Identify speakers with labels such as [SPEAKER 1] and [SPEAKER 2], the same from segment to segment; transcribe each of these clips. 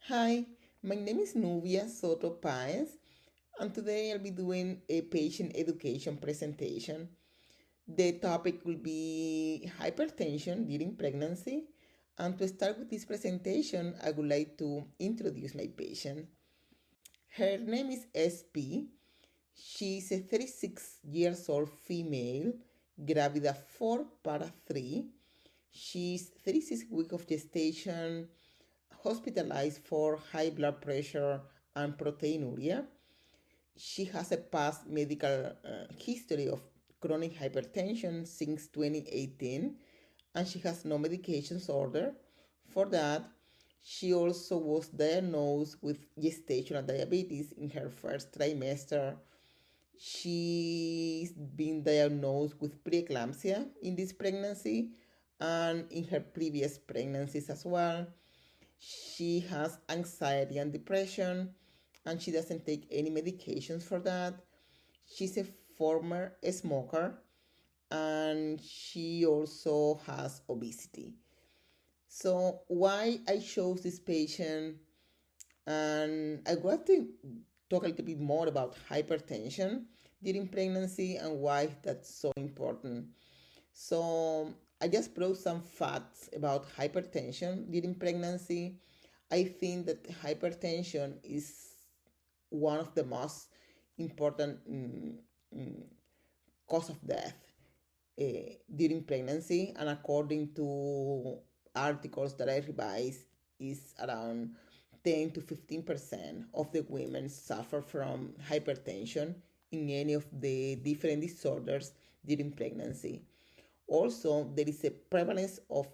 [SPEAKER 1] Hi, my name is Nubia Soto Paez, and today I'll be doing a patient education presentation. The topic will be hypertension during pregnancy. And to start with this presentation, I would like to introduce my patient. Her name is SP. She's a 36 years old female, gravida 4 para 3. She's 36 weeks of gestation, hospitalized for high blood pressure and proteinuria. She has a past medical history of chronic hypertension since 2018, and she has no medications ordered for that. She also was diagnosed with gestational diabetes in her first trimester. She's been diagnosed with preeclampsia in this pregnancy and in her previous pregnancies as well. She has anxiety and depression, and she doesn't take any medications for that. She's a former smoker, and she also has obesity. So, why I chose this patient, and I want to talk a little bit more about hypertension during pregnancy and why that's so important. So, I just brought some facts about hypertension during pregnancy. I think that hypertension is one of the most important cause of death during pregnancy, and according to articles that I revised, is around 10 to 15% of the women suffer from hypertension in any of the different disorders during pregnancy. Also, there is a prevalence of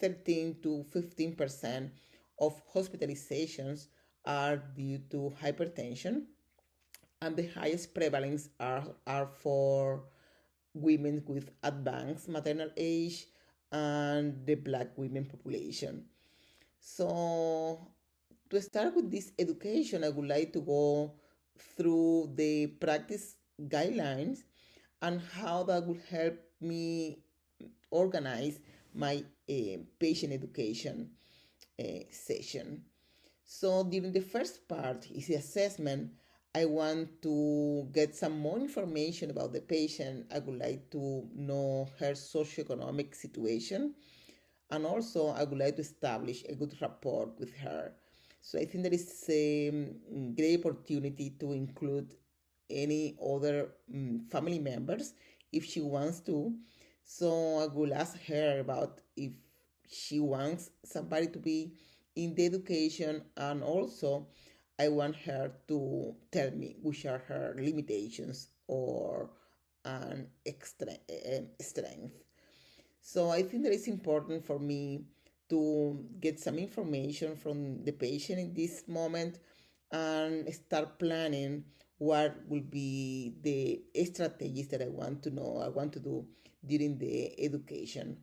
[SPEAKER 1] 13 to 15% of hospitalizations are due to hypertension, and the highest prevalence are for women with advanced maternal age and the black women population. So, to start with this education, I would like to go through the practice guidelines and how that will help me organize my patient education session. So during the first part is the assessment. I want to get some more information about the patient. I would like to know her socioeconomic situation, and also I would like to establish a good rapport with her. So I think there is a great opportunity to include any other family members if she wants to. So I will ask her about if she wants somebody to be in the education, and also I want her to tell me which are her limitations or an extra strength. So I think that it's important for me to get some information from the patient in this moment and start planning what will be the strategies that I want to know, I want to do during the education.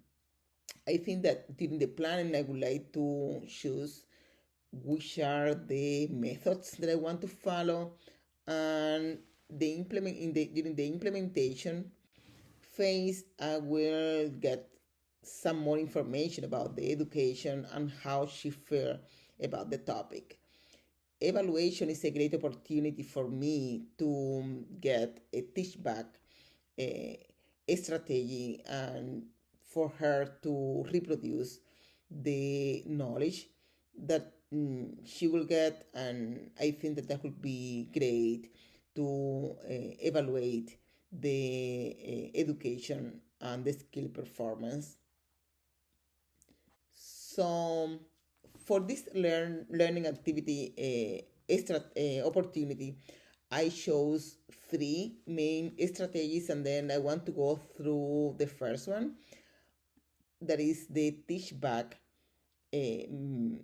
[SPEAKER 1] I think that during the planning, I would like to choose which are the methods that I want to follow, and during the implementation phase, I will get some more information about the education and how she feel about the topic. Evaluation is a great opportunity for me to get a teach back strategy and for her to reproduce the knowledge that she will get, and I think that that would be great to evaluate the education and the skill performance. So for this learning activity opportunity, I chose three main strategies, and then I want to go through the first one, that is the teach back um,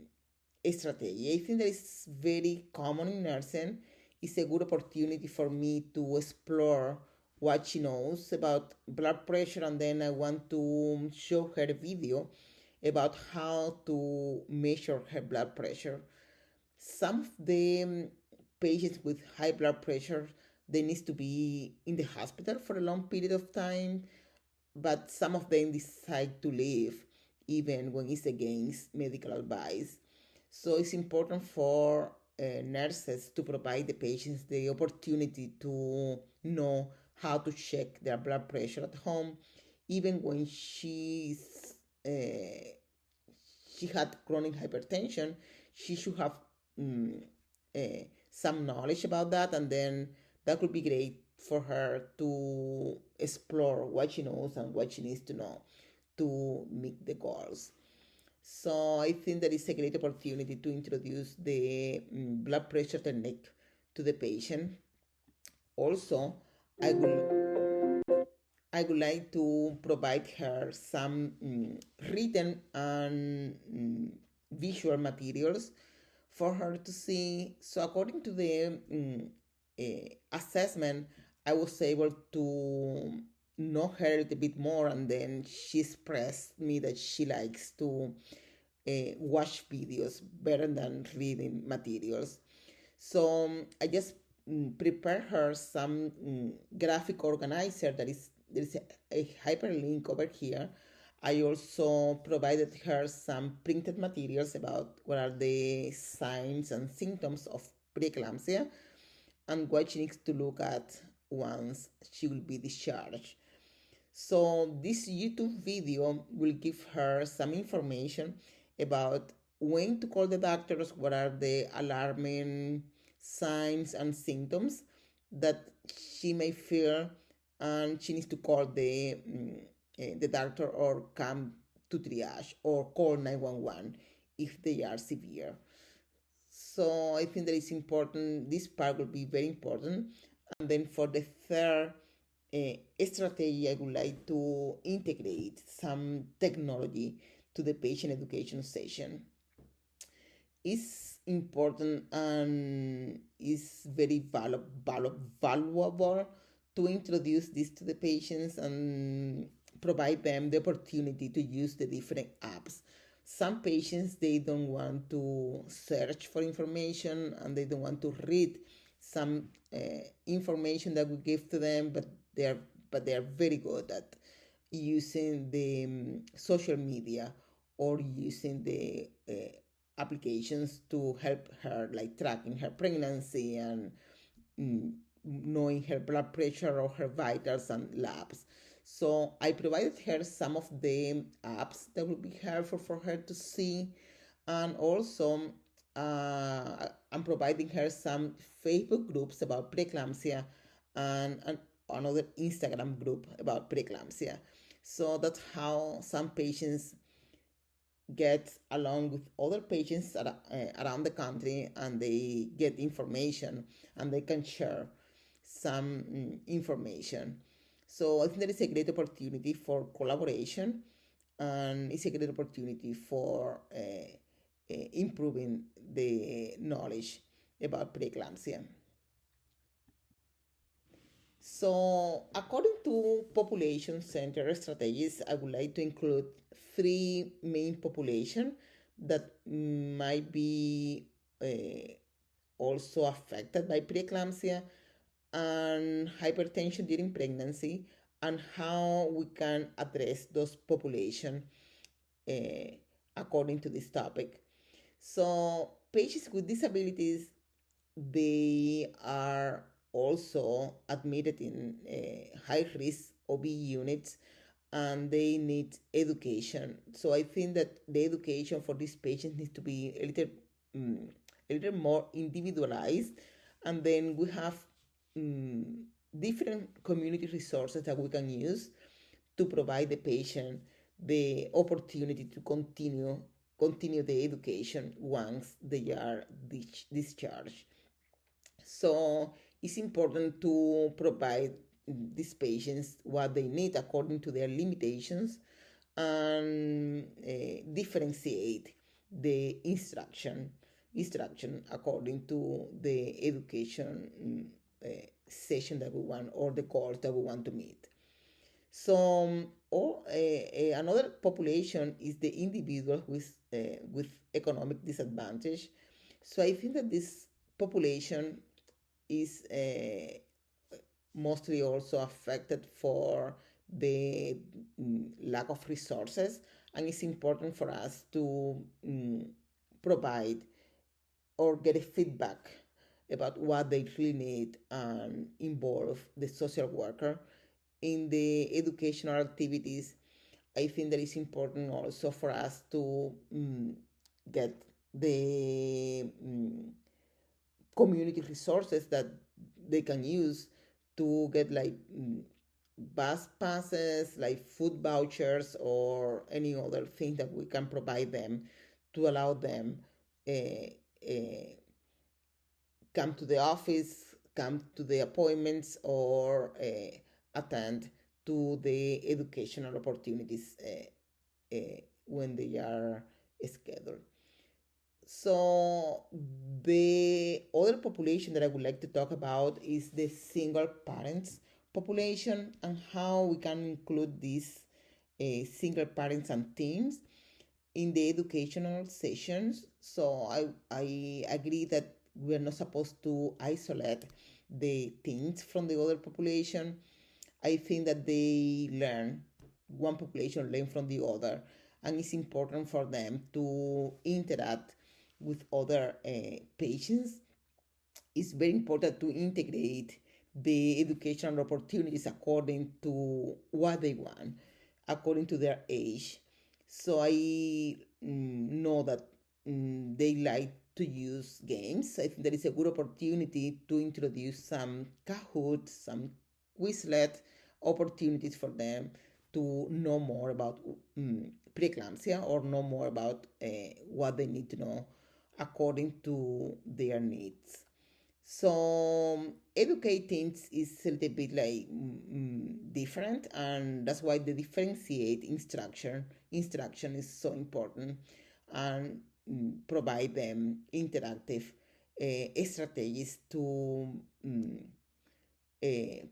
[SPEAKER 1] strategy. I think that is very common in nursing. It's a good opportunity for me to explore what she knows about blood pressure, and then I want to show her a video about how to measure her blood pressure. Some of the patients with high blood pressure, they need to be in the hospital for a long period of time, but some of them decide to leave even when it's against medical advice. So it's important for nurses to provide the patients the opportunity to know how to check their blood pressure at home, even when uh, she had chronic hypertension. She should have mm, some knowledge about that, and then that could be great for her to explore what she knows and what she needs to know to meet the goals. So I think that is a great opportunity to introduce the blood pressure technique to the patient. Also, I I would like to provide her some written and visual materials for her to see. So according to the assessment, I was able to know her a little bit more, and then she expressed me that she likes to watch videos better than reading materials. So I just prepare her some graphic organizer that is there is a hyperlink over here. I also provided her some printed materials about what are the signs and symptoms of preeclampsia and what she needs to look at once she will be discharged. So this YouTube video will give her some information about when to call the doctors, what are the alarming signs and symptoms that she may feel, and she needs to call the doctor or come to triage or call 911 if they are severe. So I think that is important. This part will be very important. And then for the third strategy, I would like to integrate some technology to the patient education session. It's important and is very valuable to introduce this to the patients and provide them the opportunity to use the different apps. Some patients, they don't want to search for information and they don't want to read some information that we give to them, but they are very good at using the social media or using the applications to help her, like tracking her pregnancy and mm, knowing her blood pressure or her vitals and labs. So I provided her some of the apps that would be helpful for her to see, and also I'm providing her some Facebook groups about preeclampsia and another Instagram group about preeclampsia. So that's how some patients get along with other patients around the country, and they get information and they can share some information. So I think that is a great opportunity for collaboration, and it's a great opportunity for improving the knowledge about preeclampsia. So, according to population center strategies, I would like to include three main population that might be also affected by preeclampsia and hypertension during pregnancy, and how we can address those population uh, according to this topic. So, patients with disabilities, they are also admitted in high risk OB units, and they need education. So I think that the education for these patients needs to be mm, a little more individualized. And then we have mm, different community resources that we can use to provide the patient the opportunity to continue the education once they are discharged. So it's important to provide these patients what they need according to their limitations, and differentiate the instruction according to the education session that we want, or the course that we want to meet. So, or another population is the individual with economic disadvantage. So I think that this population is mostly also affected for the lack of resources, and it's important for us to provide or get a feedback about what they really need and involve the social worker in the educational activities. I think that it's important also for us to get the community resources that they can use to get like bus passes, like food vouchers, or any other thing that we can provide them to allow them uh, uh, come to the office, come to the appointments, or attend to the educational opportunities when they are scheduled. So the other population that I would like to talk about is the single parents population and how we can include these single parents and teens in the educational sessions. So I agree that we're not supposed to isolate the teens from the other population. I think that they learn, one population learn from the other, and it's important for them to interact with other patients. It's very important to integrate the educational opportunities according to what they want, according to their age. So I know that they like to use games. I think that is a good opportunity to introduce some Kahoot, some Quizlet opportunities for them to know more about preeclampsia or know more about what they need to know according to their needs. So educating is a little bit like different, and that's why the differentiate instruction is so important, and provide them interactive strategies to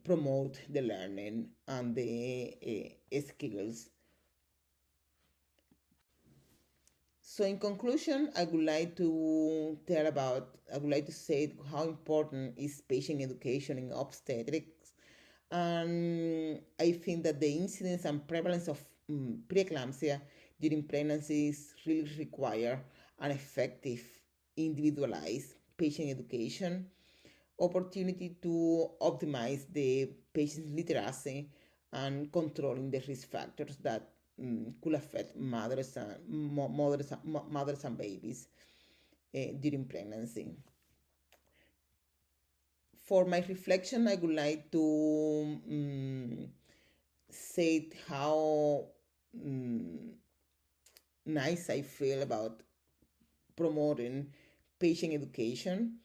[SPEAKER 1] promote the learning and the skills. So in conclusion, I would like to say how important is patient education in obstetrics. And I think that the incidence and prevalence of preeclampsia during pregnancies really require an effective, individualized patient education, opportunity to optimize the patient's literacy, and controlling the risk factors that could affect mothers and babies during pregnancy. For my reflection, I would like to say how nice I feel about promoting patient education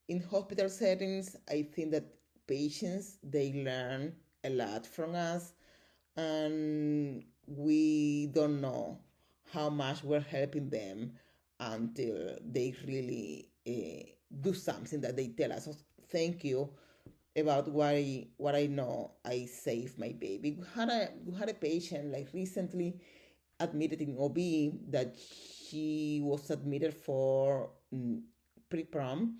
[SPEAKER 1] in hospital settings. I think that patients they learn a lot from us, and we don't know how much we're helping them until they really do something that they tell us. So thank you about what I know. I saved my baby. We had a patient like recently admitted in OB that she was admitted for pre-prom,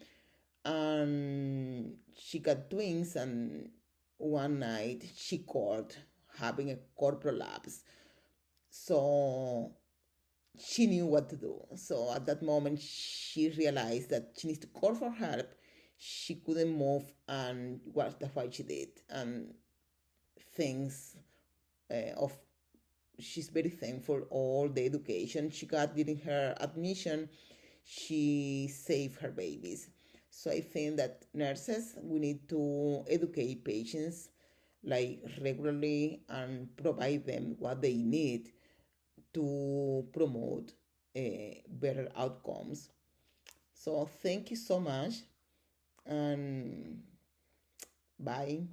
[SPEAKER 1] and she got twins, and one night she called having a cord prolapse. So she knew what to do. So at that moment, she realized that she needs to call for help. She couldn't move, and that's why she did. And things of she's very thankful all the education she got during her admission. She saved her babies. So I think that nurses, we need to educate patients like regularly and provide them what they need to promote better outcomes. So thank you so much, and bye.